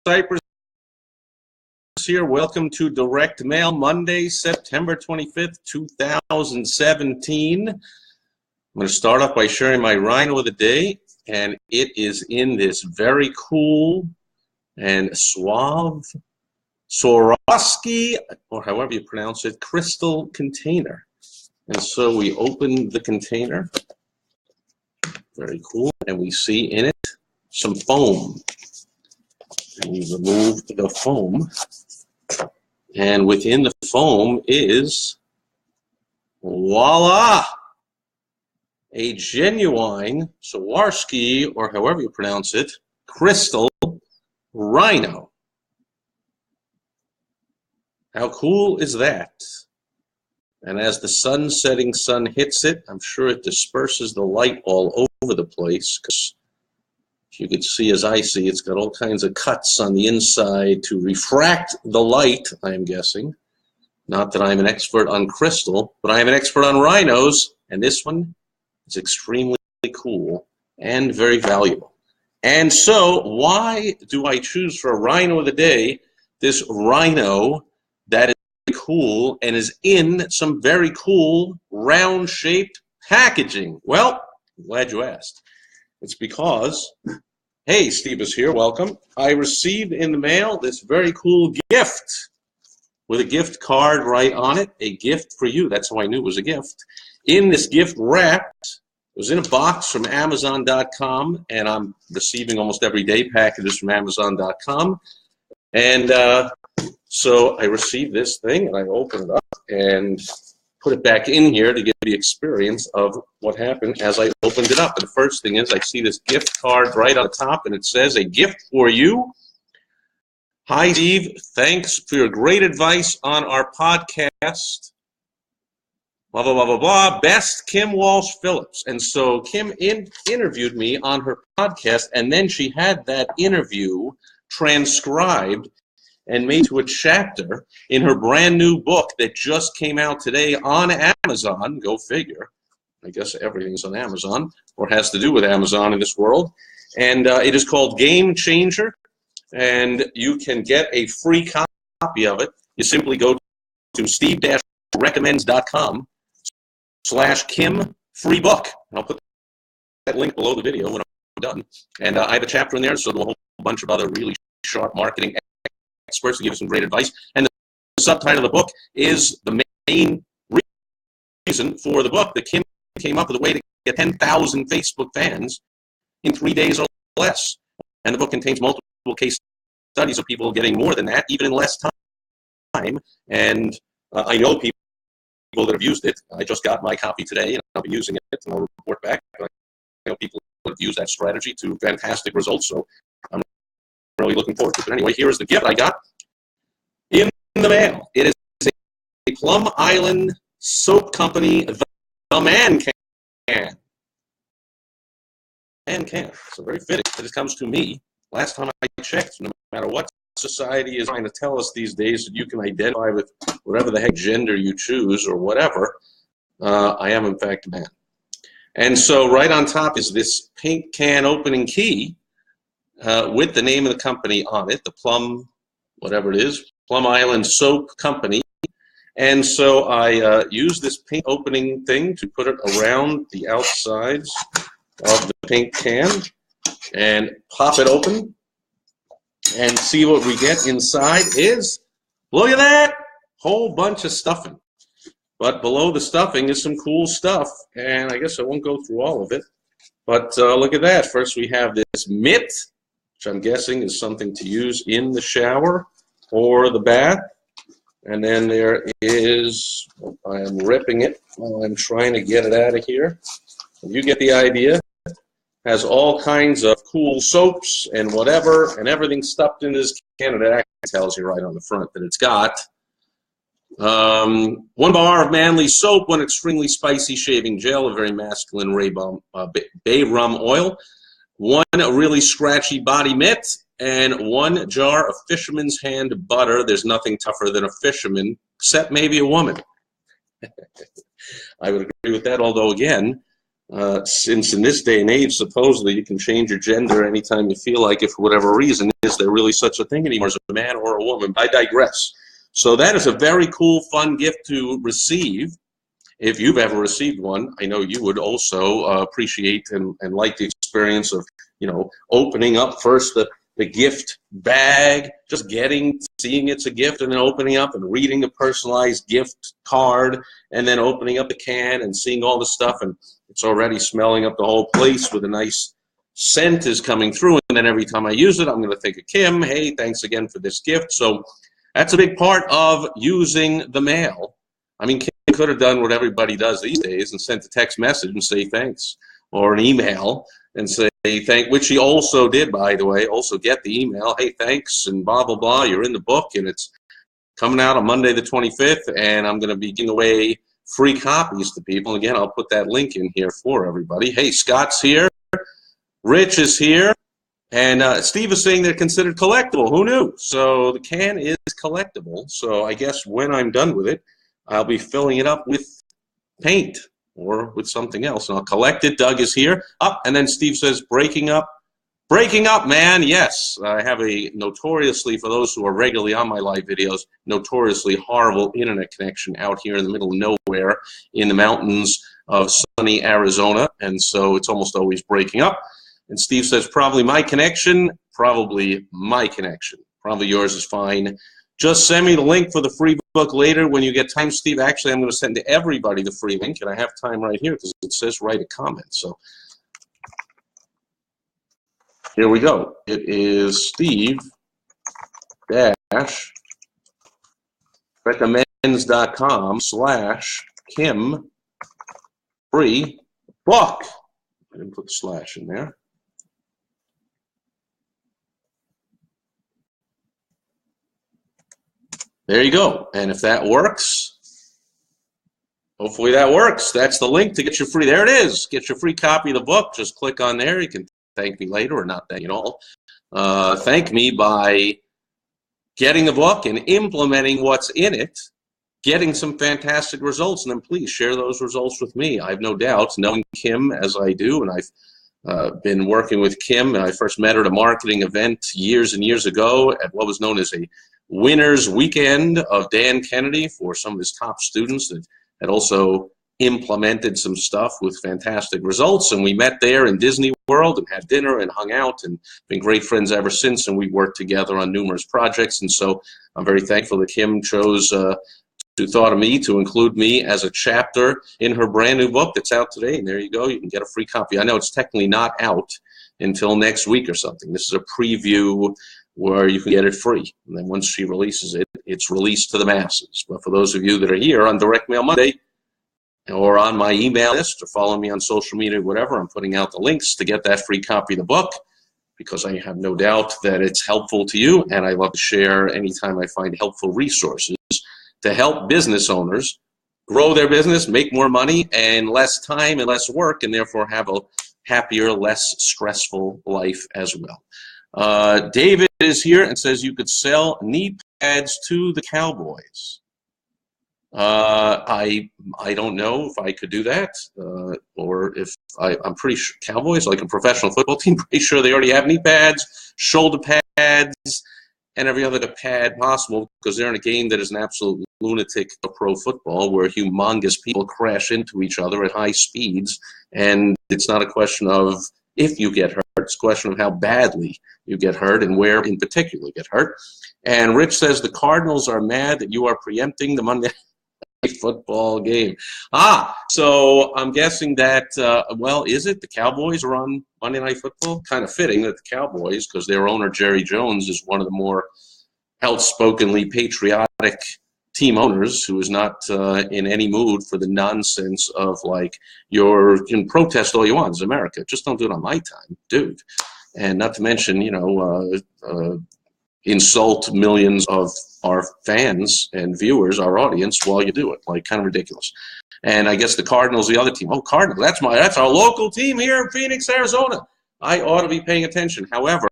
Sipress here. Welcome to Direct Mail, Monday, September 25th, 2017. I'm going to start off by sharing my rhino of the day, and it is in this very cool and suave Swarovski, or however you pronounce it, crystal container. And so we open the container. Very cool. And we see in it some foam. And we remove the foam. And within the foam is, voila, a genuine Swarovski, or however you pronounce it, crystal rhino. How cool is that? And as the setting sun hits it, I'm sure it disperses the light all over the place, because if you could see as I see, it's got all kinds of cuts on the inside to refract the light, I'm guessing. Not that I'm an expert on crystal, but I am an expert on rhinos, and this one is extremely cool and very valuable. And so why do I choose for a rhino of the day this rhino that is cool and is in some very cool round-shaped packaging? Well, I'm glad you asked. It's because, hey, Steve is here, welcome. I received in the mail this very cool gift with a gift card right on it, a gift for you. That's how I knew it was a gift. In this gift wrapped, it was in a box from Amazon.com, and I'm receiving almost every day packages from Amazon.com. And so I received this thing, and I opened it up and put it back in here to get the experience of what happened as I opened it up. And the first thing is I see this gift card right on top, and it says, "A gift for you. Hi, Steve. Thanks for your great advice on our podcast. Blah, blah, blah, blah, blah. Best, Kim Walsh Phillips." And so Kim interviewed me on her podcast, and then she had that interview transcribed and made to a chapter in her brand new book that just came out today on Amazon. Go figure. I guess everything's on Amazon, or has to do with Amazon in this world. And it is called Game Changer, and you can get a free copy of it. You simply go to steve-recommends.com/Kim free book. And I'll put that link below the video when I'm done. And I have a chapter in there, so there's a whole bunch of other really sharp marketing experts to give us some great advice. And the subtitle of the book is the main reason for the book that Kim came up with a way to get 10,000 Facebook fans in 3 days or less. And the book contains multiple case studies of people getting more than that, even in less time. And I know people that have used it. I just got my copy today, and I'll be using it, and I'll report back. I know people that have used that strategy to fantastic results, so I'm really looking forward to it. But anyway, here is the gift I got in the mail. It is a Plum Island soap company, the Man Can. Man Can. So very fitting that it comes to me. Last time I checked, no matter what society is trying to tell us these days that you can identify with whatever the heck gender you choose or whatever, I am in fact a man. And so right on top is this pink can opening key with the name of the company on it, the Plum, whatever it is, Plum Island Soap Company. And so I use this pink opening thing to put it around the outsides of the pink can and pop it open and see what we get inside is, look at that, whole bunch of stuffing. But below the stuffing is some cool stuff, and I guess I won't go through all of it. But look at that. First we have this mitt, which I'm guessing is something to use in the shower or the bath. And then there is, I am ripping it while I'm trying to get it out of here. You get the idea. Has all kinds of cool soaps and whatever, and everything stuffed in this can. And it actually tells you right on the front that it's got 1 bar of manly soap, 1 extremely spicy shaving gel, a very masculine bay rum oil, 1 really scratchy body mitt, and 1 jar of fisherman's hand butter. There's nothing tougher than a fisherman, except maybe a woman. I would agree with that, although again, Since in this day and age, supposedly you can change your gender anytime you feel like it for whatever reason. Is there really such a thing anymore as a man or a woman? I digress. So that is a very cool, fun gift to receive. If you've ever received one, I know you would also appreciate and like the experience of, opening up first the gift bag, just seeing it's a gift, and then opening up and reading the personalized gift card, and then opening up the can and seeing all the stuff, and it's already smelling up the whole place with a nice scent is coming through. And then every time I use it, I'm going to think of Kim. Hey, thanks again for this gift. So that's a big part of using the mail. I mean, Kim could have done what everybody does these days and sent a text message and say thanks, or an email and say which she also did, by the way, also get the email, hey, thanks, and blah, blah, blah. You're in the book, and it's coming out on Monday the 25th, and I'm going to be giving away free copies to people. Again, I'll put that link in here for everybody. Hey, Scott's here. Rich is here. And Steve is saying they're considered collectible. Who knew? So the can is collectible. So I guess when I'm done with it, I'll be filling it up with paint or with something else. And I'll collect it. Doug is here. And then Steve says, breaking up. Breaking up, man. Yes. I have a notoriously, for those who are regularly on my live videos, notoriously horrible internet connection out here in the middle of nowhere in the mountains of sunny Arizona. And so it's almost always breaking up. And Steve says, probably my connection. Probably my connection. Probably yours is fine. Just send me the link for the free book later when you get time, Steve. Actually, I'm going to send to everybody the free link, and I have time right here because it says write a comment. So here we go. It is steve-recommends.com/Kim free book. I didn't put the slash in there. There you go. And if that works, hopefully that works. That's the link to get your free. There it is. Get your free copy of the book. Just click on there. You can thank me later or not thank you at all. Thank me by getting the book and implementing what's in it, getting some fantastic results, and then please share those results with me. I have no doubt, knowing Kim as I do, and I've been working with Kim, and I first met her at a marketing event years and years ago at what was known as a winner's weekend of Dan Kennedy for some of his top students that had also implemented some stuff with fantastic results. And we met there in Disney World and had dinner and hung out and been great friends ever since. And we worked together on numerous projects. And so I'm very thankful that Kim chose to thought of me to include me as a chapter in her brand new book that's out today. And there you go. You can get a free copy. I know it's technically not out until next week or something. This is a preview where you can get it free. And then once she releases it, it's released to the masses. But for those of you that are here on Direct Mail Monday or on my email list or follow me on social media or whatever, I'm putting out the links to get that free copy of the book because I have no doubt that it's helpful to you. And I love to share anytime I find helpful resources to help business owners grow their business, make more money, and less time and less work, and therefore have a happier, less stressful life as well. David is here and says you could sell knee pads to the Cowboys. I don't know if I could do that, or if I'm pretty sure Cowboys, like a professional football team, pretty sure they already have knee pads, shoulder pads, and every other pad possible because they're in a game that is an absolute lunatic of pro football where humongous people crash into each other at high speeds, and it's not a question of if you get hurt, it's a question of how badly you get hurt and where in particular you get hurt. And Rich says the Cardinals are mad that you are preempting the Monday Night Football game. So I'm guessing that, well, is it the Cowboys are on Monday Night Football? Kind of fitting that the Cowboys, because their owner Jerry Jones is one of the more outspokenly patriotic team owners who is not in any mood for the nonsense of like you can protest all you want. It's America. Just don't do it on my time, dude. And not to mention, insult millions of our fans and viewers, our audience, while you do it. Like, kind of ridiculous. And I guess the Cardinals, the other team. Oh, Cardinals, that's our local team here in Phoenix, Arizona. I ought to be paying attention. However,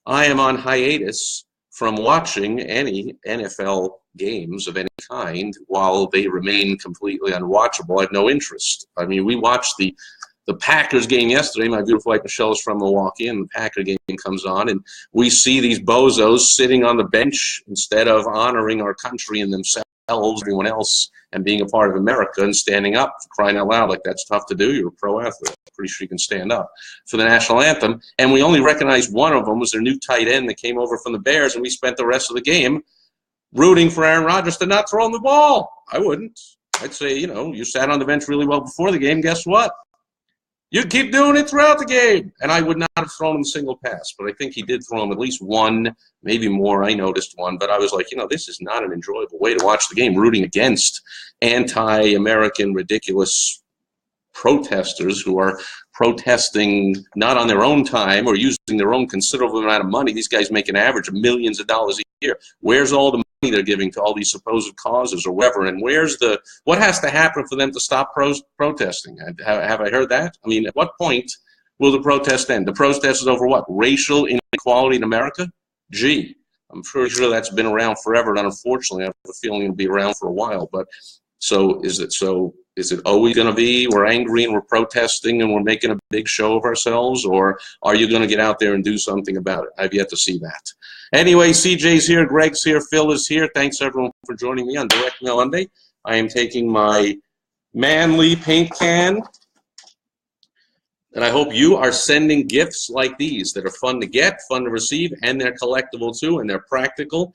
I am on hiatus from watching any NFL games of any kind while they remain completely unwatchable. I have no interest. I mean, we watched the the Packers game yesterday. My beautiful wife Michelle is from Milwaukee, and the Packer game comes on, and we see these bozos sitting on the bench instead of honoring our country and themselves, everyone else, and being a part of America and standing up, for crying out loud. Like, that's tough to do. You're a pro athlete. I'm pretty sure you can stand up for the national anthem. And we only recognized one of them was their new tight end that came over from the Bears, and we spent the rest of the game rooting for Aaron Rodgers to not throw him the ball. I wouldn't. I'd say, you know, you sat on the bench really well before the game. Guess what? You keep doing it throughout the game. And I would not have thrown him a single pass, but I think he did throw him at least one, maybe more. I noticed one, but I was like, you know, this is not an enjoyable way to watch the game, rooting against anti-American, ridiculous protesters who are protesting not on their own time or using their own considerable amount of money. These guys make an average of millions of dollars a year. Where's all the money they're giving to all these supposed causes or whatever? And what has to happen for them to stop protesting? Have I heard that? I mean, at what point will the protest end? The protest is over what? Racial inequality in America? Gee, I'm pretty sure that's been around forever, and unfortunately I have a feeling it'll be around for a while. But is it always going to be we're angry and we're protesting and we're making a big show of ourselves, or are you going to get out there and do something about it? I've yet to see that. Anyway, CJ's here, Greg's here, Phil is here. Thanks, everyone, for joining me on Direct Mail Monday. I am taking my manly paint can, and I hope you are sending gifts like these that are fun to get, fun to receive, and they're collectible too, and they're practical.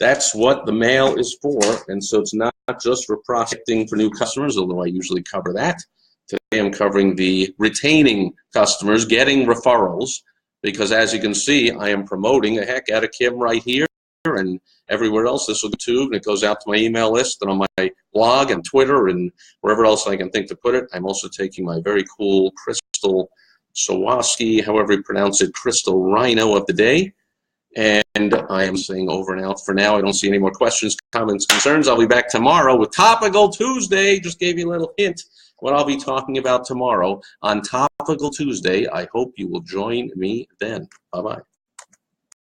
That's what the mail is for, and so it's not just for prospecting for new customers, although I usually cover that. Today I'm covering the retaining customers, getting referrals, because as you can see, I am promoting the heck out of Kim right here and everywhere else. This will go to, and it goes out to my email list and on my blog and Twitter and wherever else I can think to put it. I'm also taking my very cool Crystal Swarovski, however you pronounce it, Crystal Rhino of the day. And I am saying over and out for now. I don't see any more questions, comments, concerns. I'll be back tomorrow with Topical Tuesday. Just gave you a little hint what I'll be talking about tomorrow on Topical Tuesday. I hope you will join me then. Bye-bye.